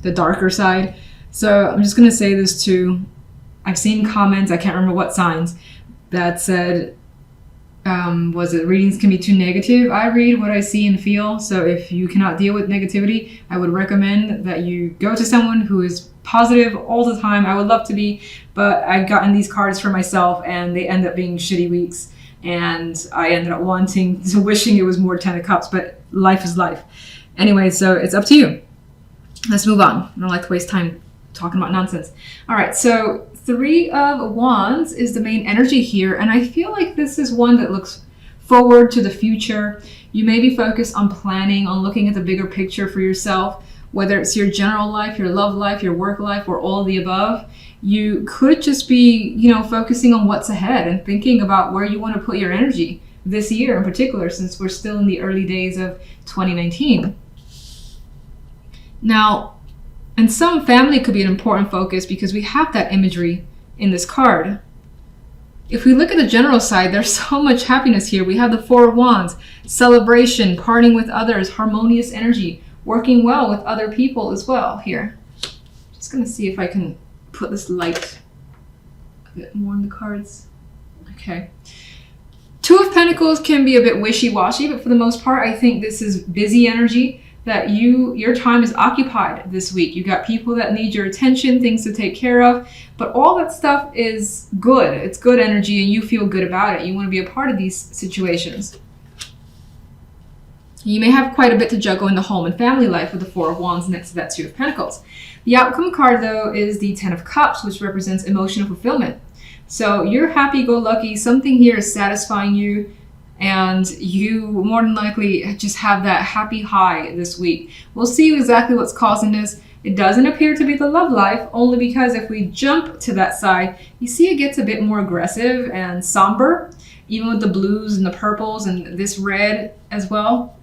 the darker side. So I'm just going to say this too. I've seen comments, I can't remember what signs, that said, was it readings can be too negative? I read what I see and feel. So if you cannot deal with negativity, I would recommend that you go to someone who is positive all the time. I would love to be, but I've gotten these cards for myself and they end up being shitty weeks. And I ended up wishing it was more 10 of Cups, but life is life. Anyway, so it's up to you. Let's move on. I don't like to waste time talking about nonsense. All right, so 3 of Wands is the main energy here, and I feel like this is one that looks forward to the future. You may be focused on planning, on looking at the bigger picture for yourself, whether it's your general life, your love life, your work life, or all of the above. You could just be, focusing on what's ahead and thinking about where you want to put your energy this year in particular, since we're still in the early days of 2019. Now, and some family could be an important focus because we have that imagery in this card. If we look at the general side, there's so much happiness here. We have the 4 of Wands, celebration, parting with others, harmonious energy, working well with other people as well here. Just going to see if I can put this light a bit more on the cards. Okay. 2 of Pentacles can be a bit wishy-washy, but for the most part, I think this is busy energy. That your time is occupied this week. You got people that need your attention, things to take care of, but all that stuff is good. It's good energy and you feel good about it. You want to be a part of these situations. You may have quite a bit to juggle in the home and family life with the 4 of Wands next to that 2 of Pentacles. The outcome card, though, is the 10 of Cups, which represents emotional fulfillment. So you're happy-go-lucky. Something here is satisfying you. And you more than likely just have that happy high this week. We'll see exactly what's causing this. It doesn't appear to be the love life, only because if we jump to that side, you see it gets a bit more aggressive and somber, even with the blues and the purples and this red as well.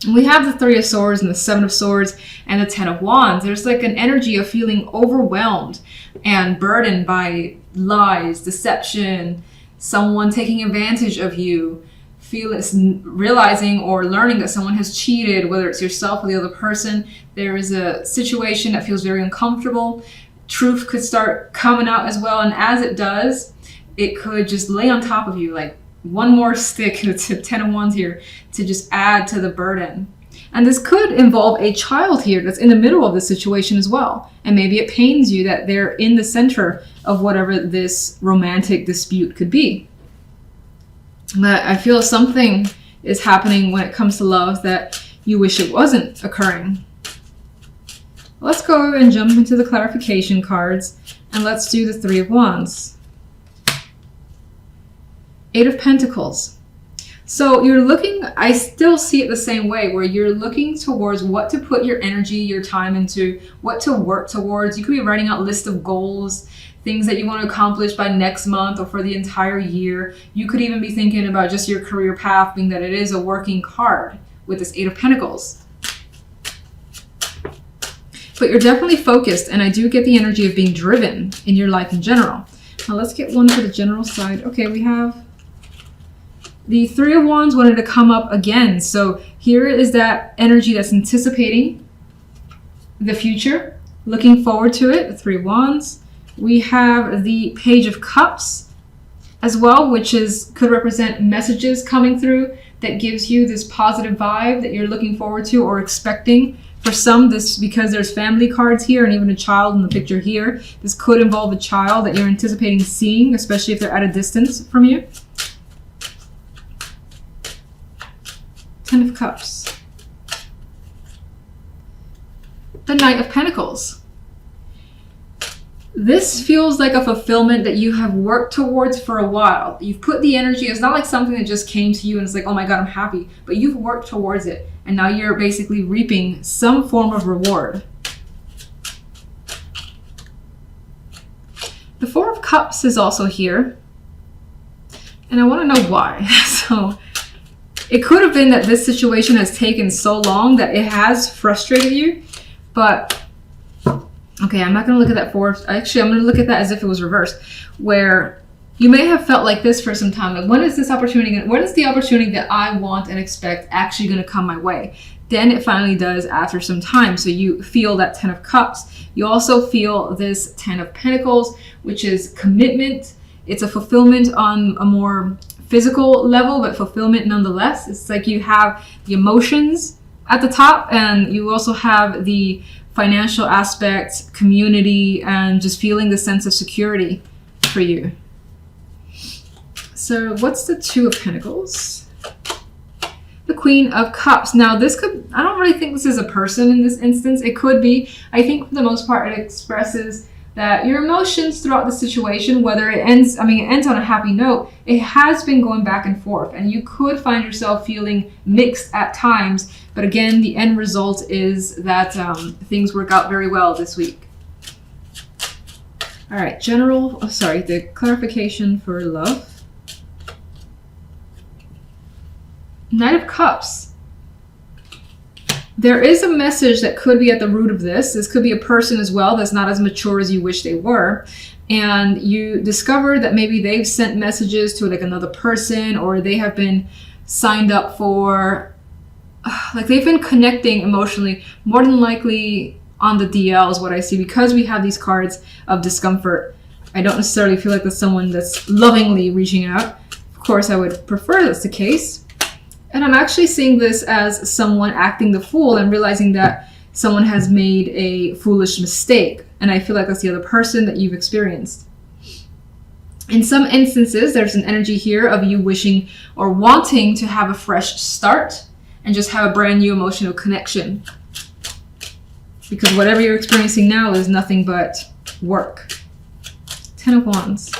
And we have the 3 of Swords and the 7 of Swords and the 10 of Wands. There's like an energy of feeling overwhelmed and burdened by lies, deception, someone taking advantage of you, realizing or learning that someone has cheated, whether it's yourself or the other person. There is a situation that feels very uncomfortable. Truth could start coming out as well, and as it does, it could just lay on top of you like one more stick, the 10 of Wands here, to just add to the burden. And this could involve a child here that's in the middle of the situation as well. And maybe it pains you that they're in the center of whatever this romantic dispute could be. But I feel something is happening when it comes to love that you wish it wasn't occurring. Let's go over and jump into the clarification cards. And let's do the 3 of Wands. 8 of Pentacles. So you're looking, I still see it the same way, where you're looking towards what to put your energy, your time into, what to work towards. You could be writing out a list of goals, things that you want to accomplish by next month or for the entire year. You could even be thinking about just your career path, being that it is a working card with this 8 of Pentacles. But you're definitely focused, and I do get the energy of being driven in your life in general. Now let's get one for the general side. Okay, we have the 3 of Wands wanted to come up again. So here is that energy that's anticipating the future, looking forward to it, the 3 of Wands. We have the Page of Cups as well, which could represent messages coming through that gives you this positive vibe that you're looking forward to or expecting. For some, this, because there's family cards here and even a child in the picture here, this could involve a child that you're anticipating seeing, especially if they're at a distance from you. 10 of Cups. The Knight of Pentacles. This feels like a fulfillment that you have worked towards for a while. You've put the energy, it's not like something that just came to you and it's like, oh my God, I'm happy. But you've worked towards it. And now you're basically reaping some form of reward. The 4 of Cups is also here. And I want to know why. So it could have been that this situation has taken so long that it has frustrated you. But, okay, I'm not going to look at that 4. Actually, I'm going to look at that as if it was reversed. Where you may have felt like this for some time. Like, when is this opportunity, when is the opportunity that I want and expect actually going to come my way? then it finally does after some time. So you feel that 10 of Cups. You also feel this 10 of Pentacles, which is commitment. It's a fulfillment on a more physical level, but fulfillment nonetheless. It's like you have the emotions at the top, and you also have the financial aspect, community, and just feeling the sense of security for you. So what's the Two of Pentacles? The Queen of Cups. Now this could, I don't really think this is a person in this instance. It could be. I think for the most part it expresses that your emotions throughout the situation, whether it ends, it ends on a happy note, it has been going back and forth, and you could find yourself feeling mixed at times. But again, the end result is that things work out very well this week. All right, the clarification for love. Knight of Cups. There is a message that could be at the root of this. This could be a person as well that's not as mature as you wish they were. And you discover that maybe they've sent messages to like another person, or they have been signed up for, like they've been connecting emotionally, more than likely on the DL is what I see, because we have these cards of discomfort. I don't necessarily feel like there's someone that's lovingly reaching out. Of course, I would prefer that's the case. And I'm actually seeing this as someone acting the fool and realizing that someone has made a foolish mistake. And I feel like that's the other person that you've experienced. In some instances, there's an energy here of you wishing or wanting to have a fresh start and just have a brand new emotional connection. Because whatever you're experiencing now is nothing but work. 10 of Wands.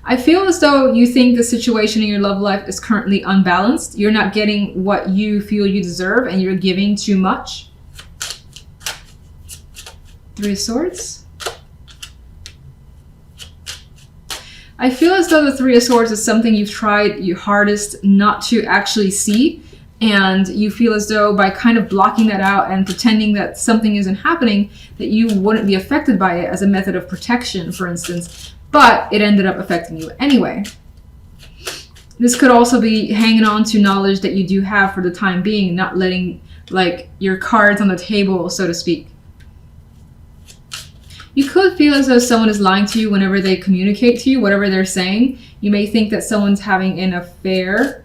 I feel as though you think the situation in your love life is currently unbalanced. You're not getting what you feel you deserve, and you're giving too much. 3 of Swords. I feel as though the 3 of Swords is something you've tried your hardest not to actually see, and you feel as though by kind of blocking that out and pretending that something isn't happening, that you wouldn't be affected by it as a method of protection, for instance. But it ended up affecting you anyway. This could also be hanging on to knowledge that you do have for the time being, not letting like your cards on the table, so to speak. You could feel as though someone is lying to you whenever they communicate to you, whatever they're saying. You may think that someone's having an affair.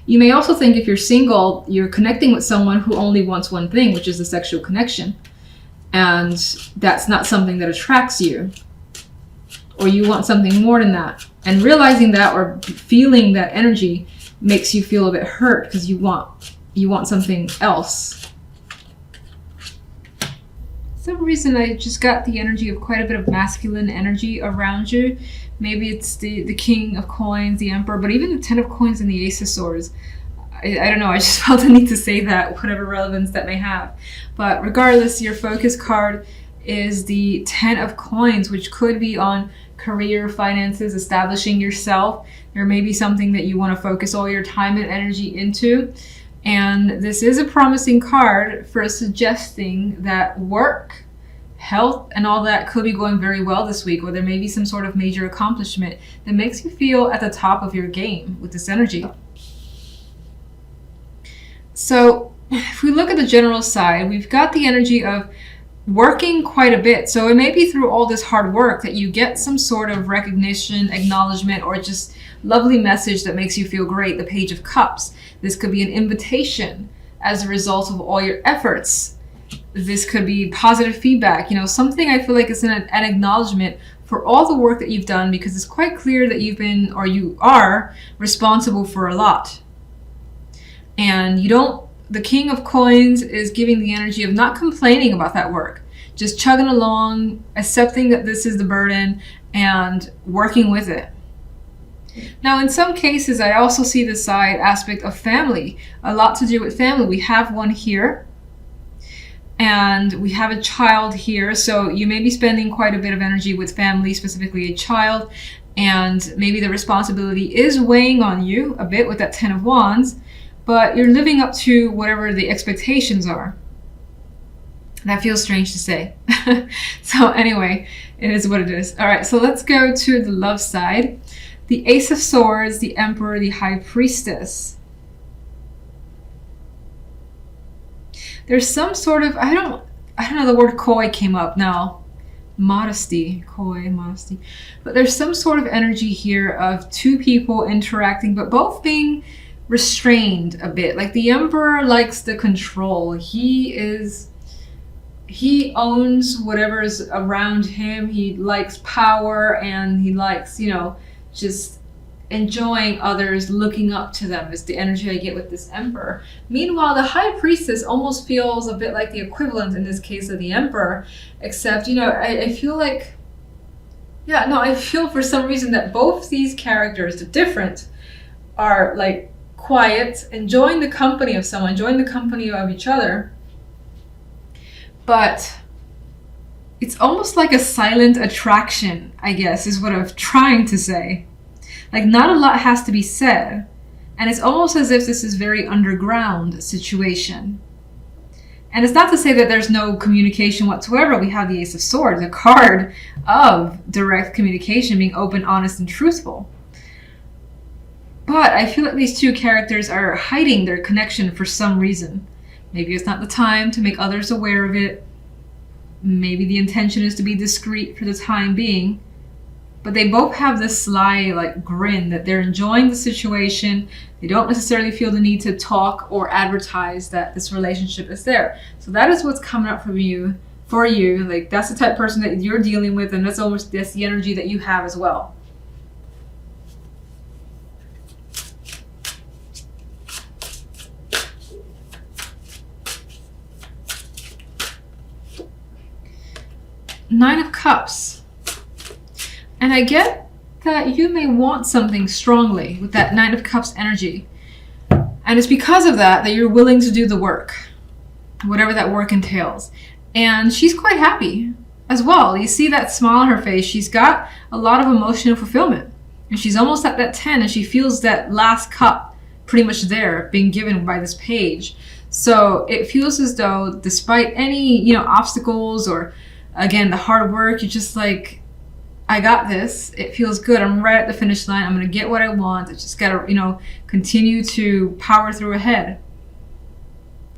You may also think if you're single, you're connecting with someone who only wants one thing, which is a sexual connection. And that's not something that attracts you. Or you want something more than that. And realizing that or feeling that energy makes you feel a bit hurt because you want something else. For some reason, I just got the energy of quite a bit of masculine energy around you. Maybe it's the King of Coins, the Emperor, but even the 10 of Coins and the Ace of Swords. I don't know, I just felt the need to say that, whatever relevance that may have. But regardless, your focus card is the 10 of Coins, which could be on career, finances, establishing yourself. There may be something that you want to focus all your time and energy into. And this is a promising card for suggesting that work, health, and all that could be going very well this week, or there may be some sort of major accomplishment that makes you feel at the top of your game with this energy. So if we look at the general side, we've got the energy of working quite a bit. So it may be through all this hard work that you get some sort of recognition, acknowledgement, or just lovely message that makes you feel great. The Page of Cups. This could be an invitation as a result of all your efforts. This could be positive feedback, something I feel like is an acknowledgement for all the work that you've done, because it's quite clear that you've been, or you are, responsible for a lot. And the King of Coins is giving the energy of not complaining about that work, just chugging along, accepting that this is the burden, and working with it. Now, in some cases, I also see the side aspect of family, a lot to do with family. We have one here, and we have a child here. So you may be spending quite a bit of energy with family, specifically a child, and maybe the responsibility is weighing on you a bit with that 10 of Wands, but you're living up to whatever the expectations are. That feels strange to say. So anyway, It is what it is. All right, so let's go to the love side. The Ace of Swords, the Emperor, the High Priestess. There's some sort of, I don't know, the word coy came up now. Modesty, coy, modesty. But there's some sort of energy here of two people interacting, but both being restrained a bit. Like the Emperor likes the control. He owns whatever's around him. He likes power, and he likes, just enjoying others, looking up to them is the energy I get with this Emperor. Meanwhile, the High Priestess almost feels a bit like the equivalent in this case of the Emperor, except, I feel like, I feel for some reason that both these characters, the different, are like quiet, enjoying the company of someone, enjoying the company of each other. But it's almost like a silent attraction, I guess, is what I'm trying to say. Like, not a lot has to be said. And it's almost as if this is a very underground situation. And it's not to say that there's no communication whatsoever. We have the Ace of Swords, a card of direct communication, being open, honest, and truthful. But I feel like these two characters are hiding their connection for some reason. Maybe it's not the time to make others aware of it. Maybe the intention is to be discreet for the time being. But they both have this sly grin that they're enjoying the situation. They don't necessarily feel the need to talk or advertise that this relationship is there. So that is what's coming up for you. Like, that's the type of person that you're dealing with, and that's the energy that you have as well. Nine of Cups. And I get that you may want something strongly with that Nine of Cups energy. And it's because of that you're willing to do the work, whatever that work entails. And she's quite happy as well. You see that smile on her face. She's got a lot of emotional fulfillment. And she's almost at that 10, and she feels that last cup pretty much there being given by this page. So it feels as though despite any, obstacles or, again, the hard work, you're just like, I got this. It feels good. I'm right at the finish line. I'm going to get what I want. I just got to, continue to power through ahead.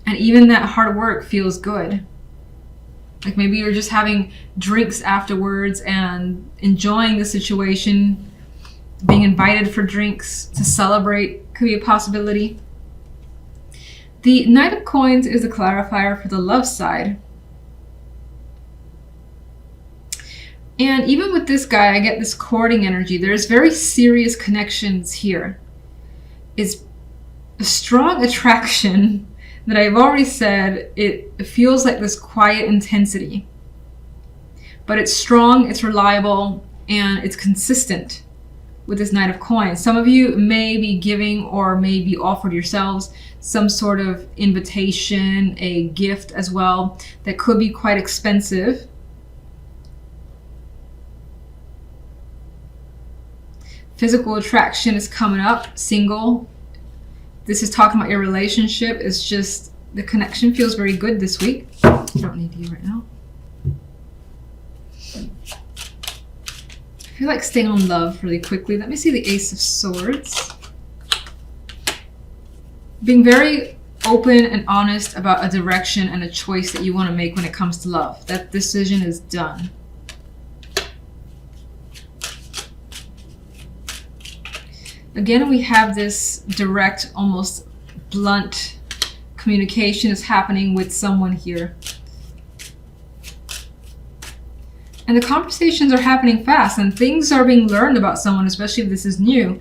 And even that hard work feels good. Like maybe you're just having drinks afterwards and enjoying the situation. Being invited for drinks to celebrate could be a possibility. The Knight of Coins is a clarifier for the love side. And even with this guy, I get this courting energy. There's very serious connections here. It's a strong attraction that I've already said. It feels like this quiet intensity. But it's strong, it's reliable, and it's consistent with this Knight of Coins. Some of you may be giving or may be offered yourselves some sort of invitation, a gift as well, that could be quite expensive. Physical attraction is coming up, single. This is talking about your relationship. It's just the connection feels very good this week. You don't need you right now. I feel like staying on love really quickly. Let me see the Ace of Swords. Being very open and honest about a direction and a choice that you want to make when it comes to love. That decision is done. Again, we have this direct, almost blunt communication is happening with someone here. And the conversations are happening fast, and things are being learned about someone, especially if this is new,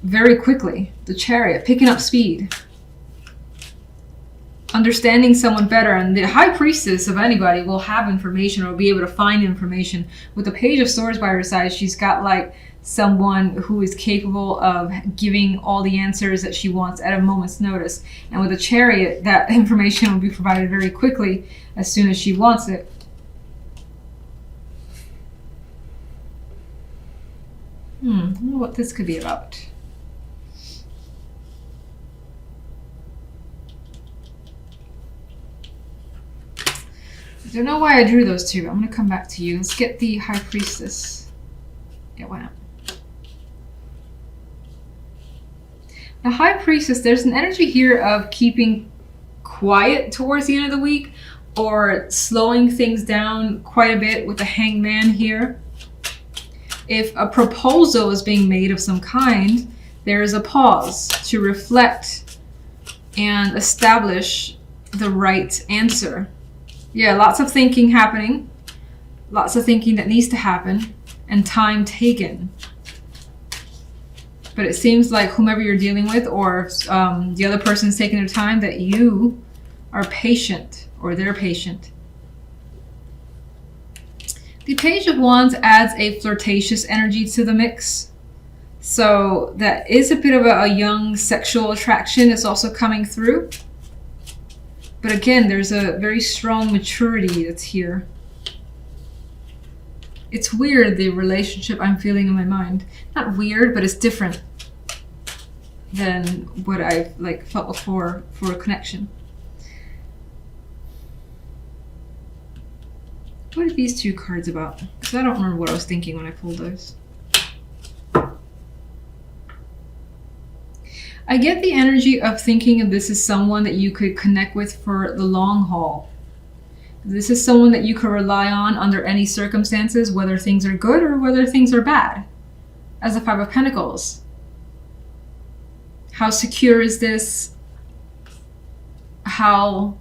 very quickly. The Chariot, picking up speed. Understanding someone better, and the High Priestess of anybody will have information or be able to find information. With the Page of Swords by her side, she's got like someone who is capable of giving all the answers that she wants at a moment's notice. And with a Chariot, that information will be provided very quickly as soon as she wants it. I wonder what this could be about. I don't know why I drew those two. I'm going to come back to you. Let's get the High Priestess. Yeah, why not? The High Priestess, there's an energy here of keeping quiet towards the end of the week or slowing things down quite a bit with the Hangman here. If a proposal is being made of some kind, there is a pause to reflect and establish the right answer. Yeah, lots of thinking happening, lots of thinking that needs to happen, and time taken. But it seems like whomever you're dealing with or the other person's taking their time, that you are patient or they're patient. The Page of Wands adds a flirtatious energy to the mix. So that is a bit of a young sexual attraction that's also coming through. But again, there's a very strong maturity that's here. It's weird, the relationship I'm feeling in my mind. Not weird, but it's different than what I've felt before for a connection. What are these two cards about? Because I don't remember what I was thinking when I pulled those. I get the energy of thinking of this as someone that you could connect with for the long haul. This is someone that you could rely on under any circumstances, whether things are good or whether things are bad. As the Five of Pentacles. How secure is this? How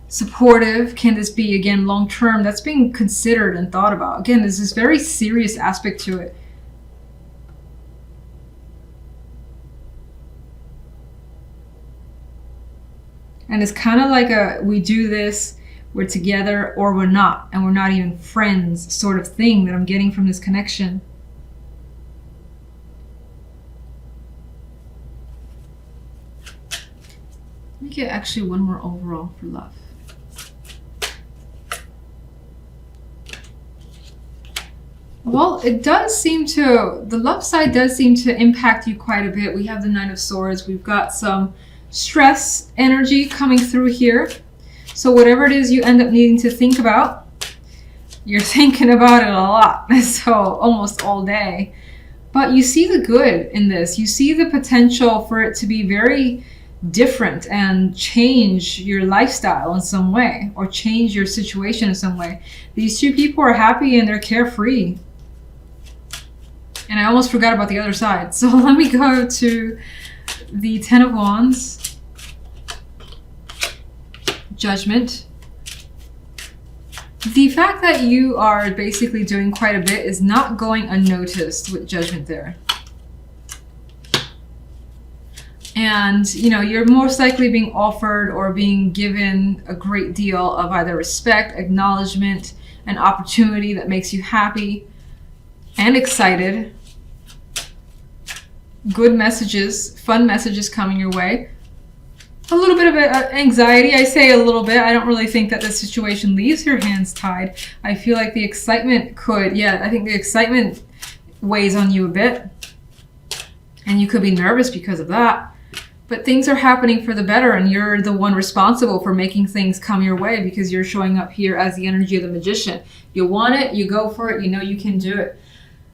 supportive can this be? Again, long term, that's being considered and thought about. Again, there's this very serious aspect to it. And it's kind of like we do this, we're together or we're not, and we're not even friends sort of thing that I'm getting from this connection. Let me get actually one more overall for love. Well, it does seem to, the love side does seem to impact you quite a bit. We have the Knight of Swords. We've got some stress energy coming through here. So whatever it is you end up needing to think about, you're thinking about it a lot. So almost all day. But you see the good in this. You see the potential for it to be very different and change your lifestyle in some way, or change your situation in some way. These two people are happy and they're carefree. And I almost forgot about the other side. So let me go to the Ten of Wands. Judgment. The fact that you are basically doing quite a bit is not going unnoticed with Judgment there. And, you know, you're most likely being offered or being given a great deal of either respect, acknowledgement, an opportunity that makes you happy and excited. Good messages, fun messages coming your way. A little bit of anxiety. I say a little bit. I don't really think that the situation leaves your hands tied. I feel like the excitement could, I think the excitement weighs on you a bit. And you could be nervous because of that. But things are happening for the better, and you're the one responsible for making things come your way because you're showing up here as the energy of the Magician. You want it, you go for it, you know you can do it.